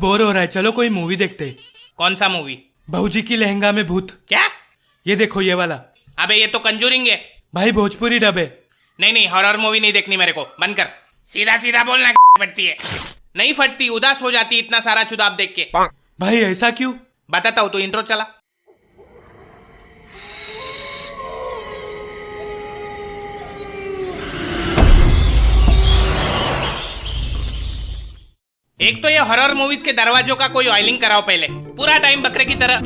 Bore हो रहा है, चलो कोई मूवी देखते हैं। कौन सा मूवी? बहूजी की लहंगा में भूत। क्या? ये देखो ये वाला। अबे ये तो कंजूरिंग है। भाई भोजपुरी डब है। नहीं हॉरर मूवी नहीं देखनी मेरे को, बंद कर। सीधा सीधा बोलना फटती है। नहीं फटती, उदास हो जाती इतना सारा चुदाब देख के। भाई ऐसा क्यों? बताता हूँ, तो इंट्रो चला। एक तो ये हॉरर मूवीज के दरवाजों का कोई ऑयलिंग कराओ पहले, पूरा टाइम बकरे की तरह।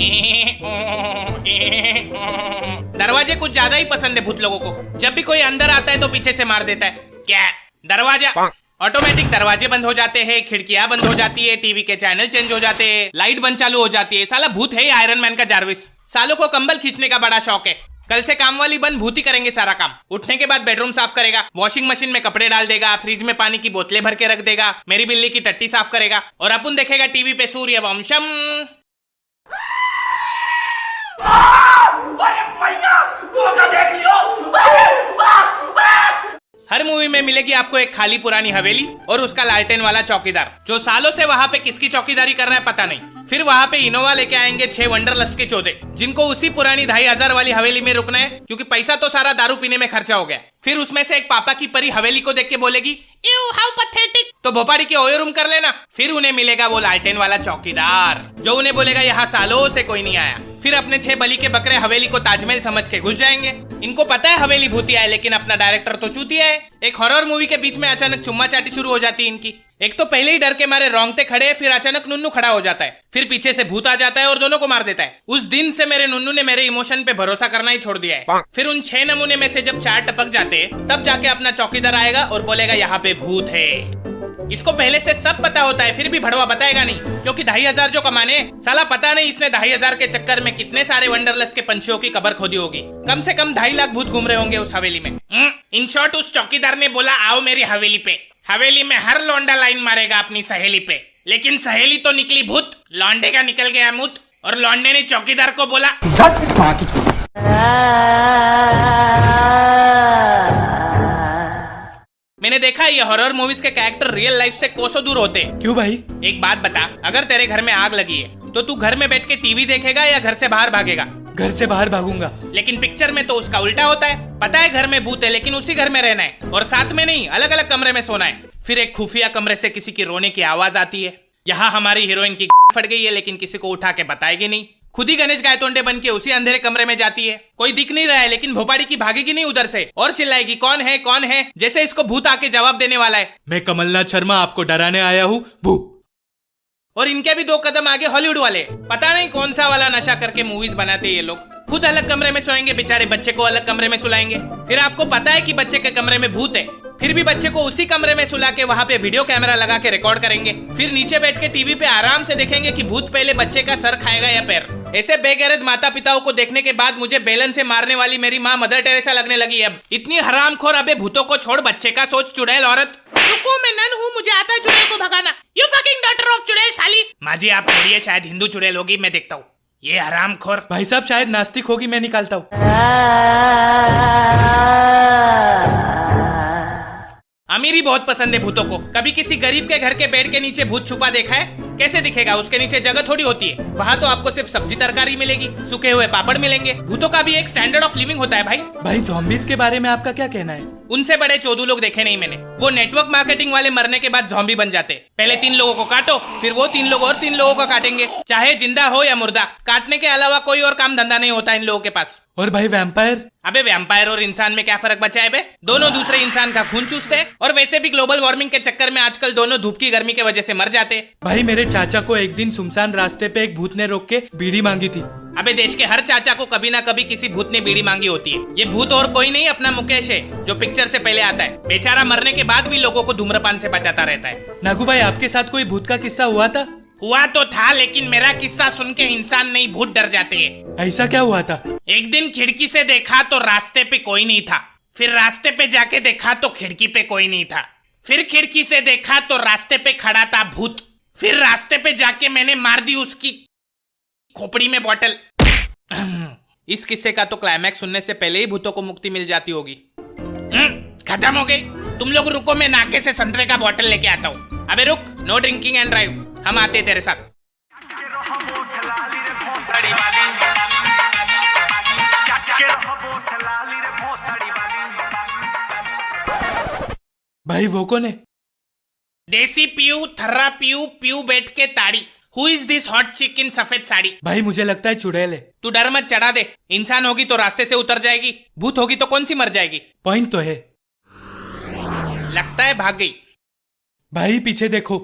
दरवाजे कुछ ज्यादा ही पसंद है भूत लोगों को। जब भी कोई अंदर आता है तो पीछे से मार देता है। क्या दरवाजा? ऑटोमेटिक दरवाजे बंद हो जाते हैं, खिड़कियां बंद हो जाती है, टीवी के चैनल चेंज हो जाते हैं, लाइट बंद चालू हो जाती है। साला भूत है आयरन मैन का जारविस। सालों को कंबल खींचने का बड़ा शौक है। कल से काम वाली बंद भूत ही करेंगे सारा काम। उठने के बाद बेडरूम साफ करेगा, वॉशिंग मशीन में कपड़े डाल देगा, फ्रिज में पानी की बोतलें भर के रख देगा, मेरी बिल्ली की टट्टी साफ करेगा, और अपन देखेगा टीवी पे सूर्यवंशम। हर मूवी में मिलेगी आपको एक खाली पुरानी हवेली और उसका लालटेन वाला चौकीदार, जो सालों से वहां पे किसकी चौकीदारी कर रहा है पता नहीं। फिर वहां पे इनोवा लेके आएंगे 6 वंडरलस्ट के चौधे, जिनको उसी पुरानी 2500 वाली हवेली में रुकना है, क्योंकि पैसा तो सारा दारू पीने में खर्चा हो गया। फिर उसमें से एक पापा की परी हवेली को देख के बोलेगी, "Ew, how pathetic!" तो भोपाड़ी के ओयो रूम कर लेना। फिर उन्हें मिलेगा वो लालटेन वाला चौकीदार, जो उन्हें बोलेगा यहाँ सालों से कोई नहीं आया। फिर अपने 6 बली के बकरे हवेली को ताजमहल समझ के घुस जाएंगे। इनको पता है हवेली भूतिया है, लेकिन अपना डायरेक्टर तो चूतिया है। एक हॉरर मूवी के बीच में अचानक चुम्मा चाटी शुरू हो जाती है इनकी। एक तो पहले ही डर के मारे रोंगटे खड़े, फिर अचानक नुन्नू खड़ा हो जाता है, फिर पीछे से भूत आ जाता है और दोनों को मार देता है। उस दिन से मेरे नुन्नू ने मेरे इमोशन पे भरोसा करना ही छोड़ दिया है। फिर उन 6 नमूने में से जब 4 टपक जाते तब जाके अपना चौकीदार आएगा और बोलेगा यहाँ पे भूत है। इसको पहले से सब पता होता है, फिर भी भड़वा बताएगा नहीं, क्योंकि 2500 जो कमाने, साला पता नहीं इसने 2500 के चक्कर में कितने सारे वंडरलस्ट के पंछियों की कब्र खोदी होगी। कम से कम 2.5 लाख भूत घूम रहे होंगे उस हवेली में। इन शॉर्ट उस चौकीदार ने बोला, आओ मेरी हवेली पे। हवेली में हर लौंडा लाइन मारेगा अपनी सहेली पे, लेकिन सहेली तो निकली भूत। लौंडे का निकल गया मुत, और लौंडे ने चौकीदार को बोला, मैंने देखा ये हॉरर मूवीज के कैरेक्टर रियल लाइफ से कोसों दूर होते हैं। क्यों भाई? एक बात बता, अगर तेरे घर में आग लगी है तो तू घर में बैठ के टीवी देखेगा या घर से बाहर भागेगा? घर से बाहर भागूंगा। लेकिन पिक्चर में तो उसका उल्टा होता है। पता है घर में भूत है, लेकिन उसी घर में रहना है, और साथ में नहीं, अलग अलग कमरे में सोना है। फिर एक खुफिया कमरे से किसी की रोने की आवाज आती है। यहाँ हमारी हीरोइन की फट गई है, लेकिन किसी को उठा के बताएगी नहीं। खुद ही गणेश गायतोंडे बन के उसी अंधेरे कमरे में जाती है। कोई दिख नहीं रहा है, लेकिन भोपाड़ी की भागेगी नहीं उधर से और चिल्लाएगी, कौन है कौन है, जैसे इसको भूत आके जवाब देने वाला है। मैं कमलनाथ शर्मा आपको डराने आया हूँ भू। और इनके भी 2 कदम आगे हॉलीवुड वाले। पता नहीं कौन सा वाला नशा करके मूवीज बनाते हैं ये लोग। खुद अलग कमरे में सोएंगे बेचारे, बच्चे को अलग कमरे में सुलाएंगे। फिर आपको पता है कि बच्चे के कमरे में भूत है, फिर भी बच्चे को उसी कमरे में सुला के वहाँ पे वीडियो कैमरा लगा के रिकॉर्ड करेंगे। फिर नीचे बैठ के टीवी पे आराम से देखेंगे कि भूत पहले बच्चे का सर खाएगा या पैर। ऐसे बेगैरत माता पिताओं को देखने के बाद मुझे बेलन से मारने वाली मेरी माँ मदर टेरेसा लगने लगी। अब इतनी हरामखोर, अबे भूतों को छोड़, बच्चे का सोच चुड़ैल औरत। रुको, मैं नन हूँ, मुझे आता है चुड़ैल को भगाना। यू फकिंग डॉटर ऑफ चुड़ैल साली। माँ जी आप छोड़िए, शायद हिंदू चुड़ैल होगी, मैं देखता हूँ। ये हरामखोर। भाई साहब शायद नास्तिक होगी, मैं निकालता हूँ। अमीरी बहुत पसंद है भूतों को। कभी किसी गरीब के घर के बेड के नीचे भूत छुपा देखा है? कैसे दिखेगा? उसके नीचे जगह थोड़ी होती है। वहाँ तो आपको सिर्फ सब्जी तरकारी मिलेगी, सूखे हुए पापड़ मिलेंगे। भूतों का भी एक स्टैंडर्ड ऑफ लिविंग होता है भाई। भाई ज़ॉम्बीज़ के बारे में आपका क्या कहना है? उनसे बड़े चोदू लोग देखे नहीं मैंने। वो नेटवर्क मार्केटिंग वाले मरने के बाद ज़ॉम्बी बन जाते। पहले 3 लोगों को काटो, फिर वो 3 लोग और 3 लोगों को काटेंगे, चाहे जिंदा हो या मुर्दा। काटने के अलावा कोई और काम धंधा नहीं होता इन लोगों के पास। और भाई वैम्पायर? अबे वैम्पायर और इंसान में क्या फर्क बचा है बे? दोनों दूसरे इंसान का खून चूसते हैं, और वैसे भी ग्लोबल वार्मिंग के चक्कर में आजकल दोनों धूप की गर्मी की वजह से मर जाते। भाई मेरे चाचा को एक दिन सुनसान रास्ते पे एक भूत ने रोक के बीड़ी मांगी थी। अबे देश के हर चाचा को कभी ना कभी किसी भूत ने बीड़ी मांगी होती है। ये भूत और कोई नहीं, अपना मुकेश है, जो पिक्चर से पहले आता है। बेचारा मरने के बाद भी लोगों को धूम्रपान से बचाता रहता है। नागू भाई आपके साथ कोई भूत का किस्सा हुआ था? हुआ तो था, लेकिन मेरा किस्सा सुन के इंसान नहीं भूत डर जाते हैं। ऐसा क्या हुआ था? एक दिन खिड़की से देखा तो रास्ते पे कोई नहीं था। फिर रास्ते पे जाके देखा तो खिड़की पे कोई नहीं था। फिर खिड़की से देखा तो रास्ते पे खड़ा था भूत। फिर रास्ते पे जाके मैंने मार दी उसकी खोपड़ी में बॉटल। इस किस्से का तो क्लाइमैक्स सुनने से पहले ही भूतों को मुक्ति मिल जाती होगी। खत्म हो गई। तुम लोग रुको, मैं नाके से संतरे का बॉटल लेके आता हूँ। अबे रुक, नो ड्रिंकिंग एंड ड्राइव। हम आते तेरे साथ। भाई वो कौन है? देसी पीयू थर्रा पीयू पीयू बैठ के ताड़ी। हु इज दिस हॉट चिक इन सफेद साड़ी? भाई मुझे लगता है चुड़ैल है। तू डर मत, चढ़ा दे। इंसान होगी तो रास्ते से उतर जाएगी, भूत होगी तो कौन सी मर जाएगी। पॉइंट तो है। लगता है भाग गई। भाई पीछे देखो।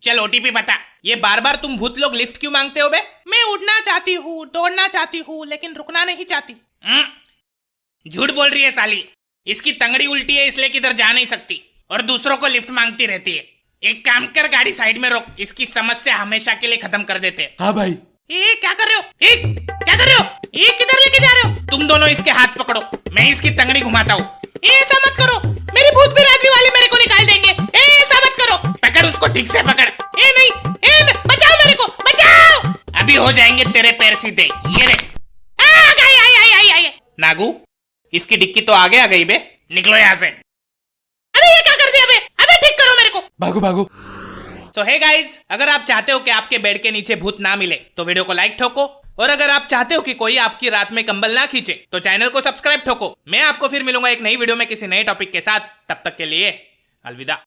चल ओटीपी बता। ये बार बार तुम भूत लोग लिफ्ट क्यों मांगते हो बे? मैं उड़ना चाहती हूँ, दौड़ना चाहती हूँ, लेकिन रुकना नहीं चाहती। झूठ बोल रही है साली। इसकी तंगड़ी उल्टी है इसलिए किधर जा नहीं सकती और दूसरों को लिफ्ट मांगती रहती है। एक काम कर, गाड़ी साइड में रोक, इसकी समस्या हमेशा के लिए खत्म कर देते हैं। हाँ भाई। ए क्या कर रहे हो? क्या कर रहे हो? किधर लेके जा रहे हो? तुम दोनों इसके हाथ पकड़ो, मैं इसकी तंगड़ी घुमाता हूँ। ऐसा मत करो, मेरी भूत बिरादरी वाले मेरे को निकाल देंगे। ऐसा मत करो, पकड़ उसको, ठीक से पकड़। नहीं, बचाओ मेरे को, बचाओ। अभी हो जाएंगे तेरे पैर सीधे। ये देख। आई। नागू, इसकी डिक्की तो आगे आ गई बे, निकलो यहाँ से। अरे ये क्या कर दिया बे? अबे ठीक करो मेरे को। भागो। तो हे गाइज, अगर आप चाहते हो कि आपके बेड के नीचे भूत ना मिले तो वीडियो को लाइक ठोको, और अगर आप चाहते हो कि कोई आपकी रात में कंबल ना खींचे तो चैनल को सब्सक्राइब ठोको। मैं आपको फिर मिलूंगा एक नई वीडियो में किसी नए टॉपिक के साथ। तब तक के लिए अलविदा।